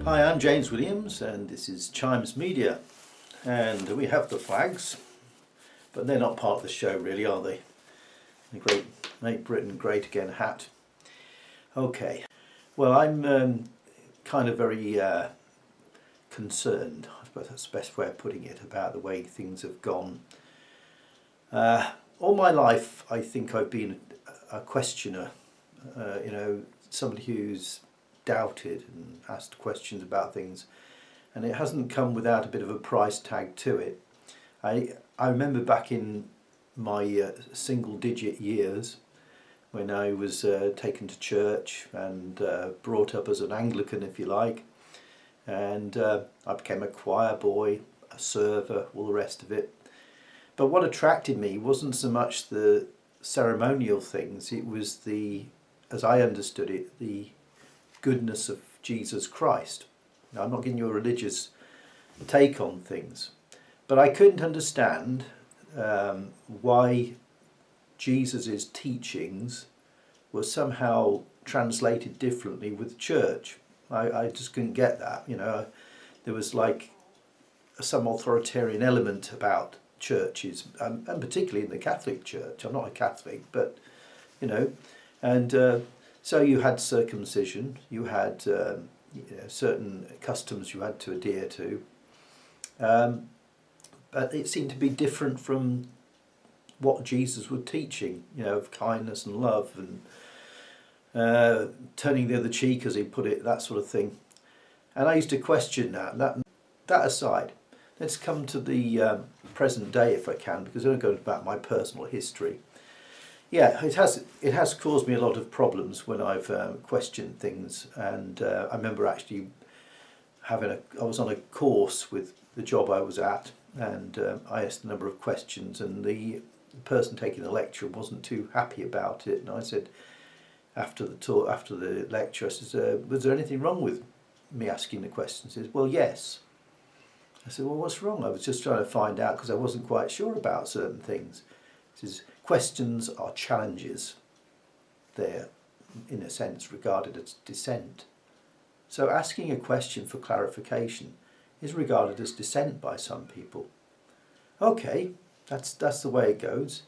Hi, I'm James Williams and this is Chimes Media, and we have the flags, but they're not part of the show really, are they? The great Make Britain Great Again hat. Okay, well, I'm kind of very concerned, I suppose that's the best way of putting it, about the way things have gone. All my life I think I've been a questioner, somebody who's doubted and asked questions about things, and it hasn't come without a bit of a price tag to it. I remember back in my single digit years when I was taken to church and brought up as an Anglican, if you like, and I became a choir boy, a server, all the rest of it. But what attracted me wasn't so much the ceremonial things, it was the, as I understood it, the goodness of Jesus Christ. Now, I'm not giving you a religious take on things, but I couldn't understand why Jesus's teachings were somehow translated differently with the church. I just couldn't get that. There was like some authoritarian element about churches, and particularly in the Catholic Church. I'm not a Catholic, but so you had circumcision, you had certain customs you had to adhere to, but it seemed to be different from what Jesus was teaching, of kindness and love and turning the other cheek, as he put it, that sort of thing. And I used to question that. That aside, let's come to the present day if I can, because I'm going to go about my personal history. Yeah, it has caused me a lot of problems when I've questioned things, and I remember actually I was on a course with the job I was at, and I asked a number of questions, and the person taking the lecture wasn't too happy about it, and I said after the lecture, I said, was there anything wrong with me asking the questions? He said, well, yes. I said, well, what's wrong? I was just trying to find out because I wasn't quite sure about certain things. He says, questions are challenges. They're, in a sense, regarded as dissent. So asking a question for clarification is regarded as dissent by some people. Okay, that's the way it goes.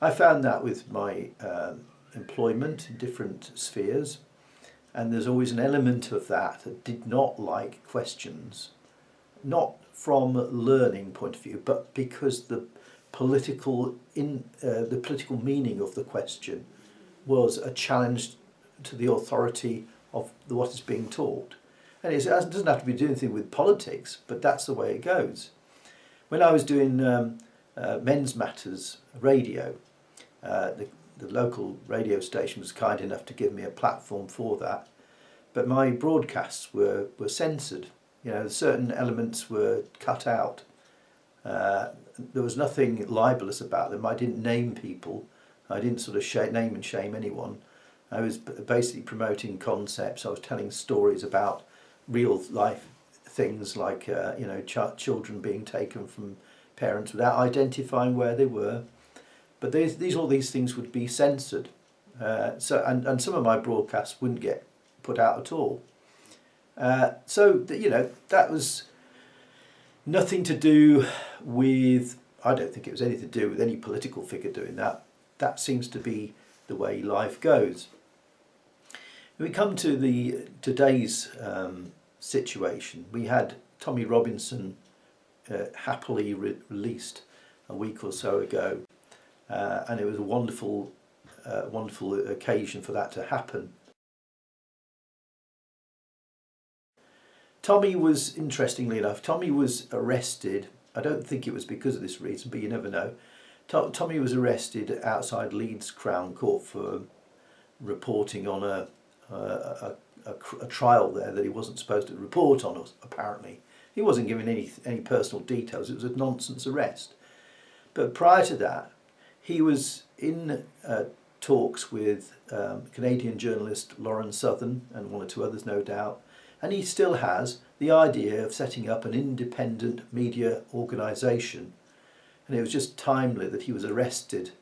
I found that with my employment in different spheres, and there's always an element of that did not like questions, not from a learning point of view, but because the political meaning of the question was a challenge to the authority of what is being taught. And it doesn't have to be doing anything with politics, but that's the way it goes. When I was doing Men's Matters radio, the local radio station was kind enough to give me a platform for that, but my broadcasts were censored. Certain elements were cut out. There was nothing libelous about them. I didn't name people. I didn't sort of name and shame anyone. I was basically promoting concepts. I was telling stories about real life things like children being taken from parents without identifying where they were. But all these things would be censored. And some of my broadcasts wouldn't get put out at all. That was nothing to do with, I don't think it was anything to do with any political figure doing that. That seems to be the way life goes. When we come to today's situation, we had Tommy Robinson happily released a week or so ago, and it was a wonderful occasion for that to happen. Tommy was, interestingly enough, arrested. I don't think it was because of this reason, but you never know. Tommy was arrested outside Leeds Crown Court for reporting on a trial there that he wasn't supposed to report on, apparently. He wasn't giving any personal details. It was a nonsense arrest. But prior to that, he was in talks with Canadian journalist Lauren Southern and one or two others, no doubt. And he still has the idea of setting up an independent media organisation. And it was just timely that he was arrested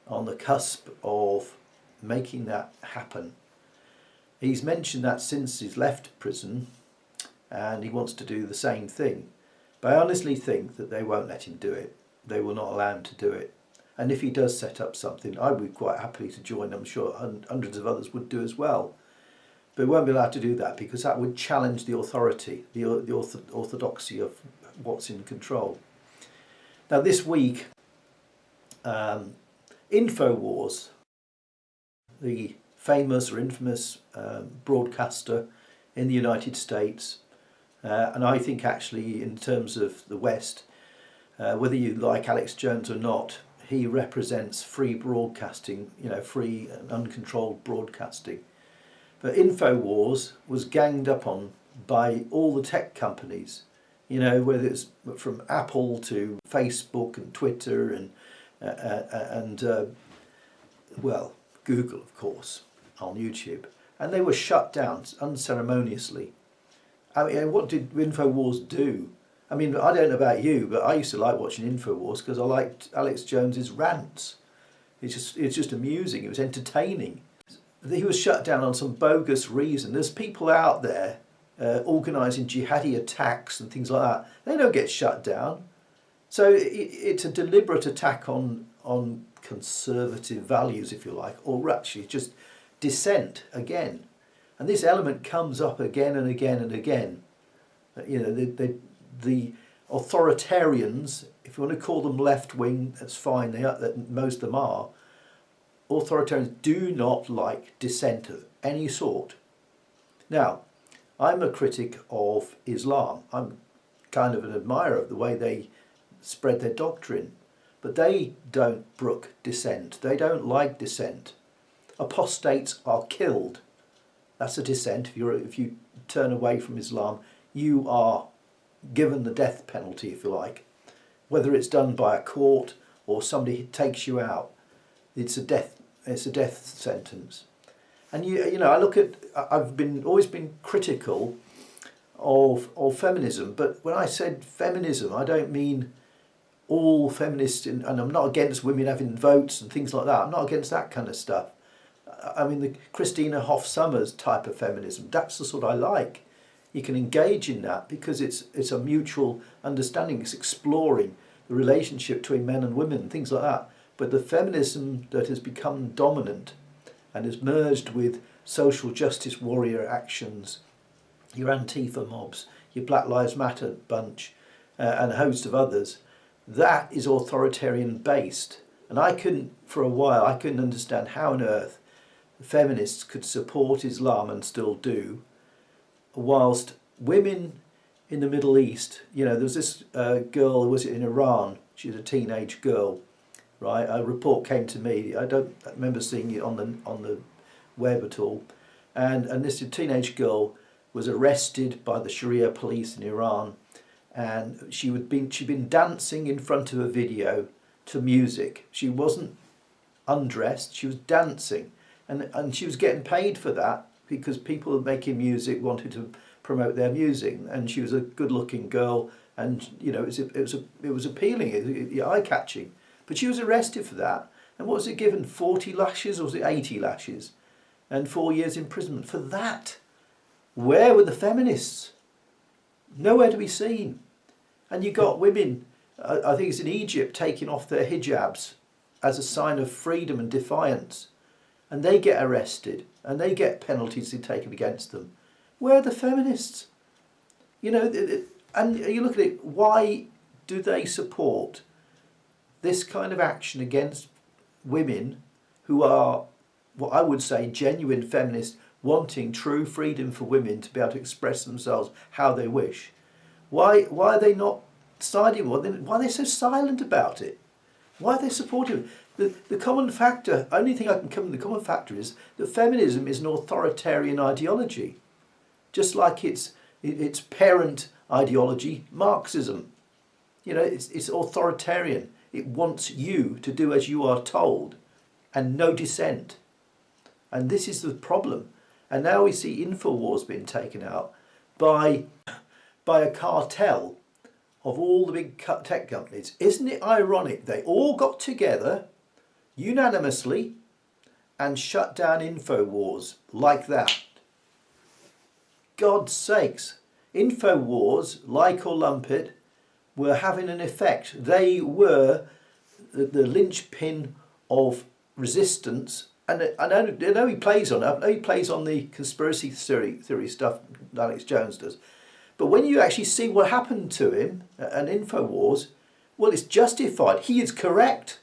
on the cusp of making that happen. He's mentioned that since he's left prison, and he wants to do the same thing. But I honestly think that they won't let him do it. They will not allow him to do it. And if he does set up something, I would be quite happily to join. I'm sure hundreds of others would do as well. But we won't be allowed to do that because that would challenge the authority, the orthodoxy of what's in control. Now this week, Infowars, the famous or infamous broadcaster in the United States, and I think actually in terms of the West, whether you like Alex Jones or not, he represents free broadcasting, free and uncontrolled broadcasting. But Infowars was ganged up on by all the tech companies, whether it's from Apple to Facebook and Twitter and Google, of course, on YouTube. And they were shut down unceremoniously. I mean, what did Infowars do? I mean, I don't know about you, but I used to like watching Infowars because I liked Alex Jones's rants. It's just amusing. It was entertaining. He was shut down on some bogus reason. There's people out there organising jihadi attacks and things like that. They don't get shut down. So it's a deliberate attack on conservative values, if you like, or actually just dissent again. And this element comes up again and again and again. The authoritarians, if you want to call them left-wing, that's fine, most of them are. Authoritarians do not like dissent of any sort. Now, I'm a critic of Islam. I'm kind of an admirer of the way they spread their doctrine. But they don't brook dissent. They don't like dissent. Apostates are killed. That's a dissent. If you turn away from Islam, you are given the death penalty, if you like. Whether it's done by a court or somebody takes you out, it's a death sentence. And I've always been critical of feminism, but when I said feminism, I don't mean all feminists, and I'm not against women having votes and things like that. I'm not against that kind of stuff. I mean the Christina Hoff Sommers type of feminism, that's the sort I like. You can engage in that because it's a mutual understanding. It's exploring the relationship between men and women and things like that. But the feminism that has become dominant and has merged with social justice warrior actions, your Antifa mobs, your Black Lives Matter bunch, and a host of others, that is authoritarian based. And for a while, I couldn't understand how on earth feminists could support Islam and still do, whilst women in the Middle East, there was this girl, was it in Iran? She was a teenage girl, right? A report came to me. I don't remember seeing it on the web at all. And this teenage girl was arrested by the Sharia police in Iran, and she'd been dancing in front of a video to music. She wasn't undressed, she was dancing, and she was getting paid for that because people making music wanted to promote their music, and she was a good-looking girl, and it was appealing, eye-catching. But she was arrested for that, and what was it given? 40 lashes, or was it 80 lashes, and 4 years imprisonment for that? Where were the feminists? Nowhere to be seen. And you got women, I think it's in Egypt, taking off their hijabs as a sign of freedom and defiance, and they get arrested and they get penalties taken against them. Where are the feminists? And you look at it, why do they support this kind of action against women who are, what I would say, genuine feminists, wanting true freedom for women to be able to express themselves how they wish? Why are they not siding with it? Why are they so silent about it? Why are they supportive? The common factor, only thing I can come to the common factor is that feminism is an authoritarian ideology, just like its parent ideology, Marxism. It's authoritarian. It wants you to do as you are told, and no dissent. And this is the problem. And now we see Infowars being taken out by a cartel of all the big tech companies. Isn't it ironic? They all got together unanimously and shut down Infowars like that. God's sakes. Infowars, like or lump it, were having an effect. They were the linchpin of resistance. And I know he plays on it. I know he plays on the conspiracy theory stuff Alex Jones does. But when you actually see what happened to him and Infowars, well, it's justified. He is correct.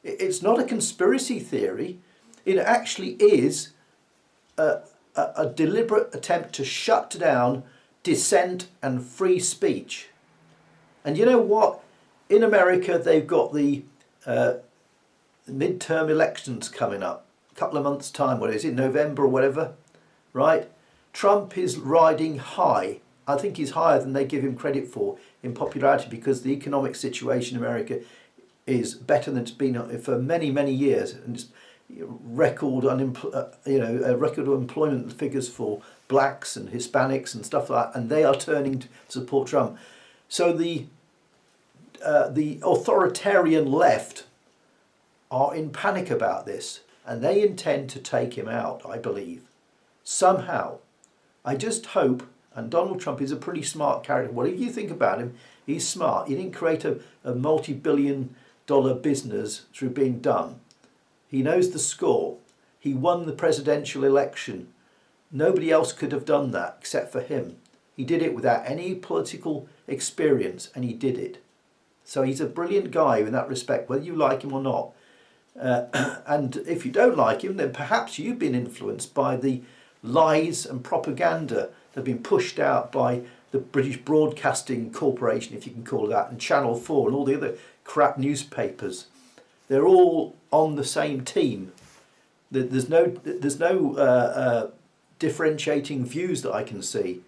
It's not a conspiracy theory. It actually is a deliberate attempt to shut down dissent and free speech. And you know what? In America, they've got the midterm elections coming up. A couple of months' time, what is it, November or whatever, right? Trump is riding high. I think he's higher than they give him credit for in popularity because the economic situation in America is better than it's been for many, many years. And it's record employment figures for blacks and Hispanics and stuff like that, and they are turning to support Trump. So the authoritarian left are in panic about this, and they intend to take him out, I believe, somehow. I just hope. And Donald Trump is a pretty smart character. Whatever you think about him, he's smart. He didn't create a multi-billion-dollar business through being dumb. He knows the score. He won the presidential election. Nobody else could have done that except for him. He did it without any political experience, and he did it. So he's a brilliant guy in that respect, whether you like him or not. And if you don't like him, then perhaps you've been influenced by the lies and propaganda that have been pushed out by the British Broadcasting Corporation, if you can call it that, and Channel 4 and all the other crap newspapers. They're all on the same team. There's no differentiating views that I can see.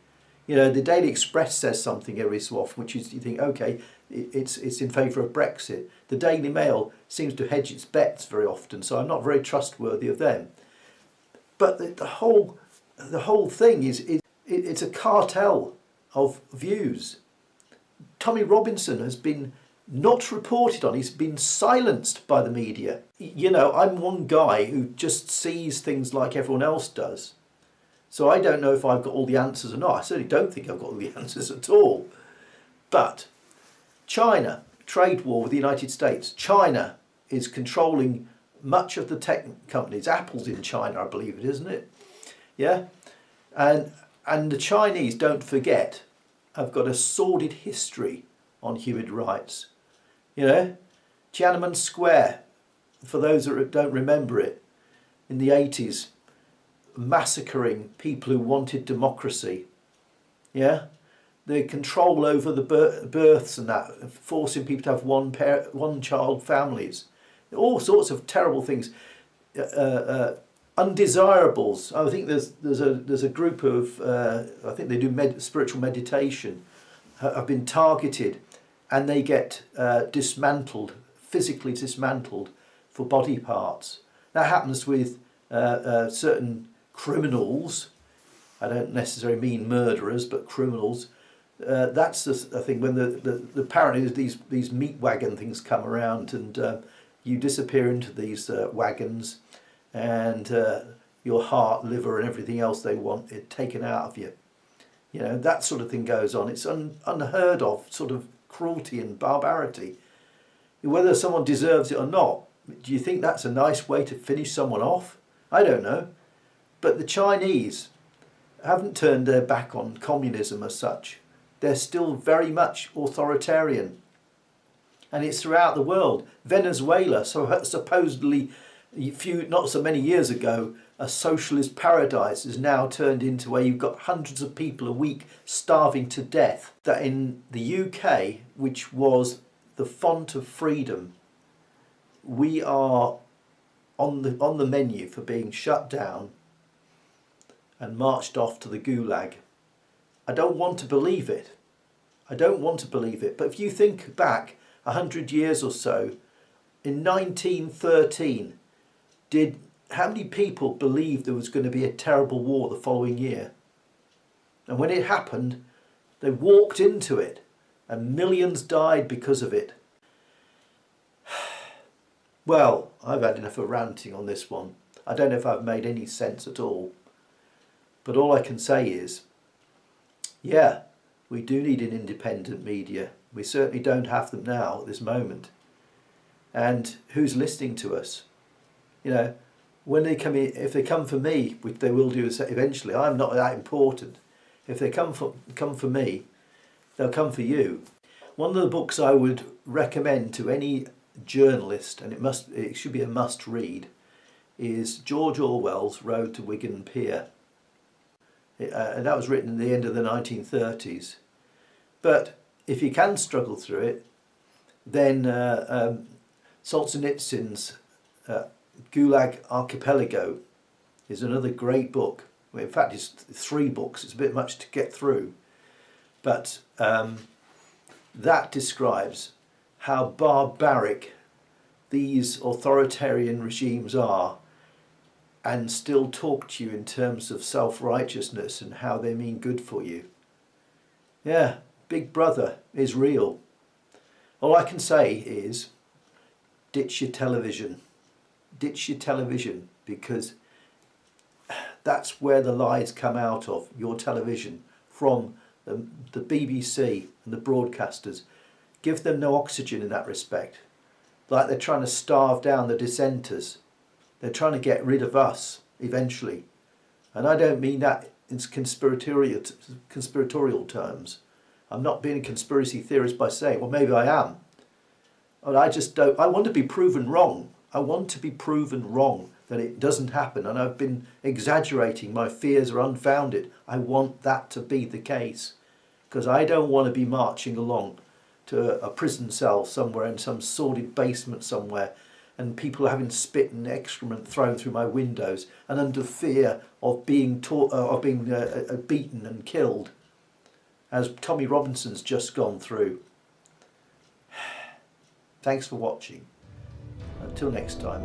You know, the Daily Express says something every so often, which is, you think, okay, it's in favour of Brexit. The Daily Mail seems to hedge its bets very often, so I'm not very trustworthy of them. But the whole thing it's a cartel of views. Tommy Robinson has been not reported on. He's been silenced by the media. You know, I'm one guy who just sees things like everyone else does. So I don't know if I've got all the answers or not. I certainly don't think I've got all the answers at all. But China, trade war with the United States. China is controlling much of the tech companies. Apple's in China, I believe it, isn't it? Yeah? And the Chinese, don't forget, have got a sordid history on human rights. You know, Tiananmen Square, for those that don't remember it, in the 80s, massacring people who wanted democracy. Yeah? The control over the births and that, forcing people to have one-child families. All sorts of terrible things. Undesirables. I think there's a group of I think they do spiritual meditation, have been targeted, and they get dismantled, physically dismantled for body parts. That happens with certain criminals. I don't necessarily mean murderers, but criminals. That's the thing when the apparently these meat wagon things come around and you disappear into these wagons. And your heart, liver and everything else they want it taken out of you. You know, that sort of thing goes on. It's unheard of sort of cruelty and barbarity. Whether someone deserves it or not, do you think that's a nice way to finish someone off? I don't know. But the Chinese haven't turned their back on communism as such. They're still very much authoritarian. And it's throughout the world. Venezuela, so supposedly not so many years ago, a socialist paradise is now turned into where you've got hundreds of people a week starving to death. That in the UK, which was the font of freedom, we are on the menu for being shut down and marched off to the gulag. I don't want to believe it. I don't want to believe it. But if you think back 100 years or so, in 1913, how many people believed there was going to be a terrible war the following year? And when it happened, they walked into it, and millions died because of it. Well, I've had enough of ranting on this one. I don't know if I've made any sense at all. But all I can say is, Yeah, we do need an independent media. We certainly don't have them now at this moment. And who's listening to us? You know, when they come in, if they come for me, which they will do eventually, I'm not that important. If they come for me, they'll come for you. One of the books I would recommend to any journalist, and it should be a must read, is George Orwell's Road to Wigan Pier. And that was written in the end of the 1930s. But if you can struggle through it, then Solzhenitsyn's Gulag Archipelago is another great book. Well, in fact, it's 3 books. It's a bit much to get through. But that describes how barbaric these authoritarian regimes are, and still talk to you in terms of self-righteousness and how they mean good for you. Yeah, Big Brother is real. All I can say is, ditch your television. Ditch your television, because that's where the lies come out of, your television, from the BBC and the broadcasters. Give them no oxygen in that respect. Like they're trying to starve down the dissenters. They're trying to get rid of us eventually. And I don't mean that in conspiratorial terms. I'm not being a conspiracy theorist by saying, well, maybe I am. But I just don't. I want to be proven wrong. I want to be proven wrong, that it doesn't happen. And I've been exaggerating. My fears are unfounded. I want that to be the case. Because I don't want to be marching along to a prison cell somewhere in some sordid basement somewhere, and people having spit and excrement thrown through my windows, and under fear of being beaten and killed, as Tommy Robinson's just gone through. Thanks for watching. Until next time,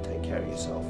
take care of yourself.